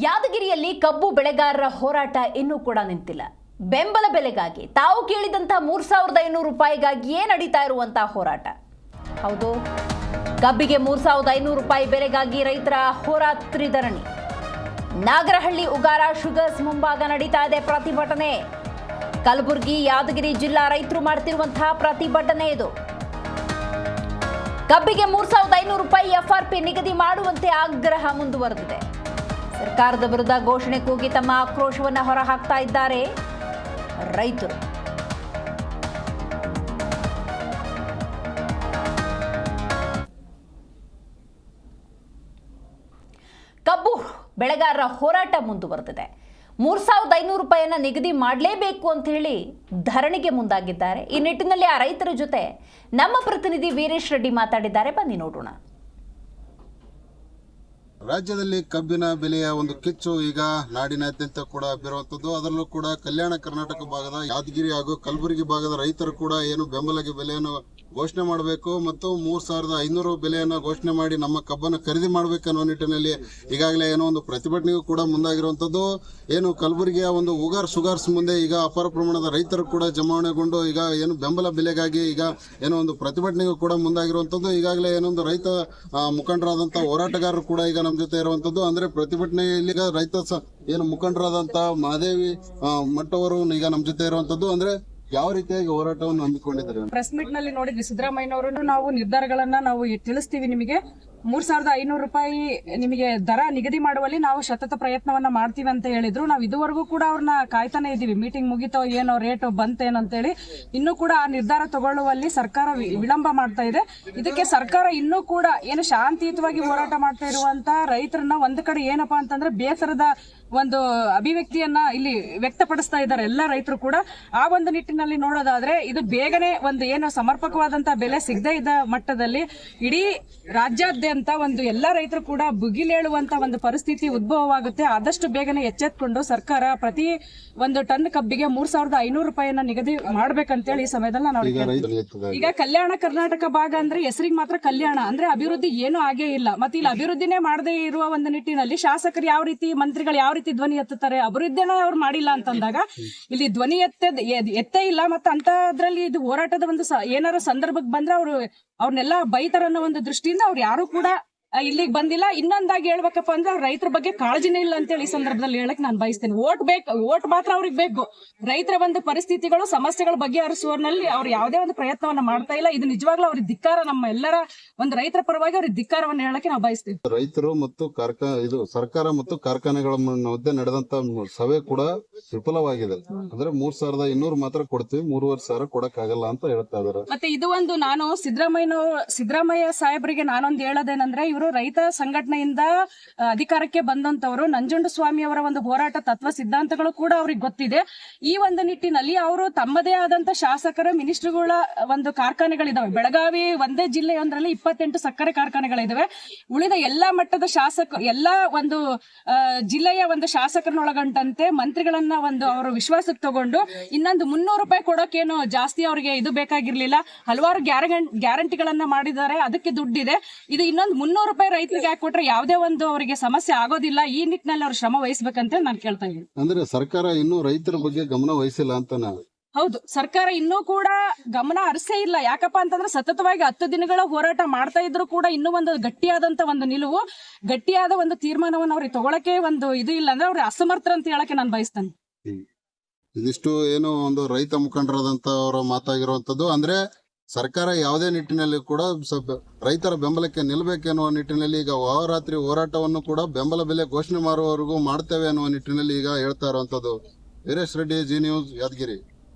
ಯಾದಗಿರಿಯಲ್ಲಿ ಕಬ್ಬು ಬೆಳೆಗಾರರ ಹೋರಾಟ ಇನ್ನೂ ಕೂಡ ನಿಂತಿಲ್ಲ. ಬೆಂಬಲ ಬೆಲೆಗಾಗಿ ತಾವು ಕೇಳಿದಂತ 3500 ರೂಪಾಯಿಗಾಗಿಯೇ ನಡೀತಾ ಇರುವಂತಹ ಹೋರಾಟ. ಹೌದು, ಕಬ್ಬಿಗೆ 3500 ರೂಪಾಯಿ ಬೆಲೆಗಾಗಿ ರೈತರ ಹೋರಾತ್ರಿ ಧರಣಿ. ನಾಗರಹಳ್ಳಿ ಉಗಾರ ಶುಗರ್ಸ್ ಮುಂಭಾಗ ನಡೀತಾ ಇದೆ ಪ್ರತಿಭಟನೆ. ಕಲಬುರಗಿ ಯಾದಗಿರಿ ಜಿಲ್ಲಾ ರೈತರು ಮಾಡ್ತಿರುವಂತಹ ಪ್ರತಿಭಟನೆ ಇದು. ಕಬ್ಬಿಗೆ 3500 ರೂಪಾಯಿ ಎಫ್ಆರ್ಪಿ ನಿಗದಿ ಮಾಡುವಂತೆ ಆಗ್ರಹ ಮುಂದುವರೆದಿದೆ. ಸರ್ಕಾರದ ವಿರುದ್ಧ ಘೋಷಣೆ ಕೂಗಿ ತಮ್ಮ ಆಕ್ರೋಶವನ್ನು ಹೊರಹಾಕ್ತಾ ಇದ್ದಾರೆ ರೈತರು. ಕಬ್ಬು ಬೆಳೆಗಾರರ ಹೋರಾಟ ಮುಂದುವರೆದಿದೆ. 3500 ರೂಪಾಯಿಯನ್ನ ನಿಗದಿ ಮಾಡಲೇಬೇಕು ಅಂತ ಹೇಳಿ ಧರಣಿಗೆ ಮುಂದಾಗಿದ್ದಾರೆ. ಈ ನಿಟ್ಟಿನಲ್ಲಿ ಆ ರೈತರ ಜೊತೆ ನಮ್ಮ ಪ್ರತಿನಿಧಿ ವೀರೇಶ್ ರೆಡ್ಡಿ ಮಾತಾಡಿದ್ದಾರೆ. ಬನ್ನಿ ನೋಡೋಣ. ರಾಜ್ಯದಲ್ಲಿ ಕಬ್ಬಿನ ಬೆಲೆಯ ಒಂದು ಕಿಚ್ಚು ಈಗ ನಾಡಿನಾದ್ಯಂತ ಕೂಡ ಹಬ್ಬಿರುವಂತದ್ದು. ಅದರಲ್ಲೂ ಕೂಡ ಕಲ್ಯಾಣ ಕರ್ನಾಟಕ ಭಾಗದ ಯಾದಗಿರಿ ಹಾಗೂ ಕಲಬುರಗಿ ಭಾಗದ ರೈತರು ಕೂಡ ಏನು ಬೆಂಬಲ ಬೆಲೆಯನ್ನು ಘೋಷಣೆ ಮಾಡಬೇಕು ಮತ್ತು 3500 ಬೆಲೆಯನ್ನು ಘೋಷಣೆ ಮಾಡಿ ನಮ್ಮ ಕಬ್ಬನ್ನು ಖರೀದಿ ಮಾಡಬೇಕನ್ನೋ ನಿಟ್ಟಿನಲ್ಲಿ ಈಗಾಗಲೇ ಏನೋ ಒಂದು ಪ್ರತಿಭಟನೆಗೂ ಕೂಡ ಮುಂದಾಗಿರುವಂತದ್ದು. ಏನು ಕಲಬುರಗಿಯ ಒಂದು ಉಗಾರ್ ಶುಗರ್ಸ್ ಮುಂದೆ ಈಗ ಅಪಾರ ಪ್ರಮಾಣದ ರೈತರು ಕೂಡ ಜಮಾವಣೆಗೊಂಡು ಈಗ ಏನು ಬೆಂಬಲ ಬೆಲೆಗಾಗಿ ಈಗ ಏನೋ ಒಂದು ಪ್ರತಿಭಟನೆಗೂ ಕೂಡ ಮುಂದಾಗಿರುವಂತದ್ದು. ಈಗಾಗಲೇ ಏನೊಂದು ರೈತ ಮುಖಂಡರಾದಂತಹ ಹೋರಾಟಗಾರರು ಕೂಡ ಈಗ ನಮ್ಮ ಜೊತೆ ಇರುವಂತದ್ದು. ಅಂದ್ರೆ ಪ್ರತಿಭಟನೆಯಲ್ಲಿ ರೈತ ಏನು ಮುಖಂಡರಾದಂತಹ ಮಹಾದೇವಿ ಮಠ್ ಅವರು ಈಗ ನಮ್ಮ ಜೊತೆ ಇರುವಂತದ್ದು. ಅಂದ್ರೆ ಯಾವ ರೀತಿಯಾಗಿ ಹೋರಾಟವನ್ನು ಹಮ್ಮಿಕೊಂಡಿದ್ದಾರೆ? ಪ್ರೆಸ್ ಮೀಟ್ ನಲ್ಲಿ ನೋಡಿದ್ವಿ ಸಿದ್ದರಾಮಯ್ಯನವರು, ನಾವು ನಿರ್ಧಾರಗಳನ್ನ ನಾವು ತಿಳಿಸ್ತೀವಿ, ನಿಮಗೆ 3500 ರೂಪಾಯಿ ನಿಮಗೆ ದರ ನಿಗದಿ ಮಾಡುವಲ್ಲಿ ನಾವು ಸತತ ಪ್ರಯತ್ನವನ್ನ ಮಾಡ್ತೀವಿ ಅಂತ ಹೇಳಿದ್ರು. ನಾವು ಇದುವರೆಗೂ ಕೂಡ ಅವ್ರನ್ನ ಕಾಯ್ತಾನೆ ಇದೀವಿ. ಮೀಟಿಂಗ್ ಮುಗಿತೋ ಏನೋ ರೇಟ್ ಬಂತೇನಂತೇಳಿ ಇನ್ನೂ ಕೂಡ ಆ ನಿರ್ಧಾರ ತಗೊಳ್ಳುವಲ್ಲಿ ಸರ್ಕಾರ ವಿಳಂಬ ಮಾಡ್ತಾ ಇದೆ. ಇದಕ್ಕೆ ಸರ್ಕಾರ ಇನ್ನೂ ಕೂಡ ಏನು ಶಾಂತಿಯುತವಾಗಿ ಹೋರಾಟ ಮಾಡ್ತಾ ಇರುವಂತ ರೈತರನ್ನ ಒಂದು ಕಡೆ ಏನಪ್ಪಾ ಅಂತಂದ್ರೆ ಬೇಸರದ ಒಂದು ಅಭಿವ್ಯಕ್ತಿಯನ್ನ ಇಲ್ಲಿ ವ್ಯಕ್ತಪಡಿಸ್ತಾ ಇದ್ದಾರೆ ಎಲ್ಲ ರೈತರು ಕೂಡ. ಆ ಒಂದು ನಿಟ್ಟಿನಲ್ಲಿ ನೋಡೋದಾದ್ರೆ ಇದು ಬೇಗನೆ ಒಂದು ಏನು ಸಮರ್ಪಕವಾದಂತಹ ಬೆಲೆ ಸಿಗದೇ ಇದ್ದ ಮಟ್ಟದಲ್ಲಿ ಇಡೀ ರಾಜ್ಯಾದ್ಯಂತ ಒಂದು ಎಲ್ಲಾ ರೈತರು ಕೂಡ ಭುಗಿಲೇಳುವಂತ ಒಂದು ಪರಿಸ್ಥಿತಿ ಉದ್ಭವವಾಗುತ್ತೆ. ಆದಷ್ಟು ಬೇಗನೆ ಎಚ್ಚೆತ್ಕೊಂಡು ಸರ್ಕಾರ ಪ್ರತಿ ಒಂದು ಟನ್ ಕಬ್ಬಿಗೆ 3500 ರೂಪಾಯಿಯನ್ನ ನಿಗದಿ ಮಾಡ್ಬೇಕಂತೇಳಿ ಈ ಸಮಯದಲ್ಲಿ ನಾವು ಈಗ ಕಲ್ಯಾಣ ಕರ್ನಾಟಕ ಭಾಗ ಅಂದ್ರೆ ಹೆಸರಿಗೆ ಮಾತ್ರ ಕಲ್ಯಾಣ, ಅಂದ್ರೆ ಅಭಿವೃದ್ಧಿ ಏನೂ ಆಗೇ ಇಲ್ಲ. ಮತ್ತೆ ಇಲ್ಲಿ ಅಭಿವೃದ್ಧಿನೇ ಮಾಡದೇ ಇರುವ ಒಂದು ನಿಟ್ಟಿನಲ್ಲಿ ಶಾಸಕರು ಯಾವ ರೀತಿ, ಮಂತ್ರಿಗಳು ಯಾವ ರೀತಿ ಧ್ವನಿ ಎತ್ತುತ್ತಾರೆ? ಅಭಿವೃದ್ಧಿನ ಅವ್ರು ಮಾಡಿಲ್ಲ ಅಂತಂದಾಗ ಇಲ್ಲಿ ಧ್ವನಿ ಎತ್ತೇ ಇಲ್ಲ. ಮತ್ತೆ ಅಂತದ್ರಲ್ಲಿ ಇದು ಹೋರಾಟದ ಒಂದು ಏನಾರ ಸಂದರ್ಭಕ್ಕೆ ಬಂದ್ರೆ ಅವ್ರನ್ನೆಲ್ಲ ಬೈತಾರನ್ನೋ ಒಂದು ದೃಷ್ಟಿಯಿಂದ ಅವ್ರು ಯಾರು ಕೂಡ ಇಲ್ಲಿಗೆ ಬಂದಿಲ್ಲ. ಇನ್ನೊಂದಾಗಿ ಹೇಳ್ಬೇಕಪ್ಪ ಅಂದ್ರೆ ಅವ್ರ ರೈತರ ಬಗ್ಗೆ ಕಾಳಜಿನೇ ಇಲ್ಲ ಅಂತೇಳಿ ಈ ಸಂದರ್ಭದಲ್ಲಿ ಹೇಳಕ್ ನಾನು ಬಯಸ್ತೇನೆ. ಓಟ್ ಮಾತ್ರ ಅವ್ರಿಗೆ ಬೇಕು. ರೈತರ ಒಂದು ಪರಿಸ್ಥಿತಿಗಳು, ಸಮಸ್ಯೆಗಳ ಬಗ್ಗೆ ಹರಿಸುವಲ್ಲಿ ಅವ್ರು ಯಾವುದೇ ಒಂದು ಪ್ರಯತ್ನವನ್ನ ಮಾಡ್ತಾ ಇಲ್ಲ. ಇದು ನಿಜವಾಗ್ಲೂ ಅವ್ರಿಗೆ ಧಿಕ್ಕಾರ. ನಮ್ಮ ಎಲ್ಲರ ಒಂದು ರೈತರ ಪರವಾಗಿ ಅವ್ರಿಗೆ ಧಿಕ್ಕಾರವನ್ನ ಹೇಳಕ್ಕೆ ನಾವು ಬಯಸ್ತೀವಿ. ರೈತರು ಮತ್ತು ಸರ್ಕಾರ ಮತ್ತು ಕಾರ್ಖಾನೆಗಳ ಮಧ್ಯೆ ನಡೆದಂತ ಸಭೆ ಕೂಡ ವಿಫಲವಾಗಿದೆ. ಅಂದ್ರೆ 3200 ಮಾತ್ರ ಕೊಡ್ತೀವಿ, 3500 ಕೊಡಕ್ ಆಗಲ್ಲ ಅಂತ ಹೇಳ್ತಾ ಇದಾರೆ. ಮತ್ತೆ ಇದು ಒಂದು ನಾನು ಸಿದ್ದರಾಮಯ್ಯ ಸಾಹೇಬರಿಗೆ ನಾನೊಂದು ಹೇಳೋದೇನಂದ್ರೆ, ಇವರು ರೈತ ಸಂಘಟನೆಯಿಂದ ಅಧಿಕಾರಕ್ಕೆ ಬಂದಂತವರು. ನಂಜುಂಡಸ್ವಾಮಿ ಅವರ ಒಂದು ಹೋರಾಟ ತತ್ವ ಸಿದ್ಧಾಂತಗಳು ಕೂಡ ಅವ್ರಿಗೆ ಗೊತ್ತಿದೆ. ಈ ಒಂದು ನಿಟ್ಟಿನಲ್ಲಿ ಅವರು ತಮ್ಮದೇ ಆದಂತ ಶಾಸಕರ ಮಿನಿಸ್ಟರ್ಗಳ ಒಂದು ಕಾರ್ಖಾನೆಗಳಿದಾವೆ. ಬೆಳಗಾವಿ ಒಂದೇ ಜಿಲ್ಲೆಯೊಂದರಲ್ಲಿ 28 ಸಕ್ಕರೆ ಕಾರ್ಖಾನೆಗಳಿದಾವೆ. ಉಳಿದ ಎಲ್ಲಾ ಮಟ್ಟದ ಎಲ್ಲಾ ಒಂದು ಜಿಲ್ಲೆಯ ಒಂದು ಶಾಸಕರನ್ನೊಳಗೊಂಡಂತೆ ಮಂತ್ರಿಗಳನ್ನ ಒಂದು ಅವರು ವಿಶ್ವಾಸಕ್ಕೆ ತಗೊಂಡು ಇನ್ನೊಂದು 300 ರೂಪಾಯಿ ಕೊಡೋಕೇನು ಜಾಸ್ತಿ ಅವ್ರಿಗೆ ಇದು ಬೇಕಾಗಿರ್ಲಿಲ್ಲ. ಹಲವಾರು ಗ್ಯಾರಂಟಿಗಳನ್ನ ಮಾಡಿದ್ದಾರೆ, ಅದಕ್ಕೆ ದುಡ್ಡಿದೆ. ಇದು ಇನ್ನೊಂದು 300 ರೂಪಾಯಿ ರೈತರಿಗೆ ಹಾಕೊಟ್ರೆ ಯಾವುದೇ ಒಂದು ಅವರಿಗೆ ಸಮಸ್ಯೆ ಆಗೋದಿಲ್ಲ. ಈ ನಿಟ್ಟಿನಲ್ಲಿ ಅವ್ರು ಶ್ರಮ ವಹಿಸಬೇಕಂತ ನಾನು ಕೇಳ್ತಾ ಇದ್ದೀನಿ. ಅಂದ್ರೆ ಸರ್ಕಾರ ಇನ್ನೂ ರೈತರ ಬಗ್ಗೆ ಗಮನ ವಹಿಸಿಲ್ಲ ಅಂತ ನಾವು. ಹೌದು, ಸರ್ಕಾರ ಇನ್ನೂ ಕೂಡ ಗಮನ ಹರಿಸೇ ಇಲ್ಲ. ಯಾಕಪ್ಪ ಅಂತಂದ್ರೆ ಸತತವಾಗಿ 10 ದಿನಗಳ ಹೋರಾಟ ಮಾಡ್ತಾ ಇದ್ರು ಕೂಡ ಇನ್ನೂ ಒಂದು ಗಟ್ಟಿಯಾದಂತ ಒಂದು ನಿಲುವು, ಗಟ್ಟಿಯಾದ ಒಂದು ತೀರ್ಮಾನವನ್ನು ಅವ್ರಿಗೆ ತಗೊಳಕ್ಕೆ ಒಂದು ಇದು ಇಲ್ಲ. ಅಂದ್ರೆ ಅವ್ರಿಗೆ ಅಸಮರ್ಥರ ಅಂತ ಹೇಳಕ್ಕೆ ನಾನು ಬಯಸ್ತೇನೆ. ಇದಿಷ್ಟು ಏನು ಒಂದು ರೈತ ಮುಖಂಡರಾದಂತ ಅವರ ಮಾತಾಗಿರುವಂತದ್ದು. ಅಂದ್ರೆ ಸರ್ಕಾರ ಯಾವುದೇ ನಿಟ್ಟಿನಲ್ಲಿ ಕೂಡ ರೈತರ ಬೆಂಬಲಕ್ಕೆ ನಿಲ್ಲಬೇಕೆನ್ನುವ ನಿಟ್ಟಿನಲ್ಲಿ ಈಗ ಅಹೋರಾತ್ರಿ ಹೋರಾಟವನ್ನು ಕೂಡ ಬೆಂಬಲ ಬೆಲೆ ಘೋಷಣೆ ಮಾಡುವವರೆಗೂ ಮಾಡ್ತೇವೆ ಅನ್ನುವ ನಿಟ್ಟಿನಲ್ಲಿ ಈಗ ಹೇಳ್ತಾ ಇರುವಂತದ್ದು. ವೀರೇಶ್ ರೆಡ್ಡಿ, ಜಿ ನ್ಯೂಸ್, ಯಾದಗಿರಿ.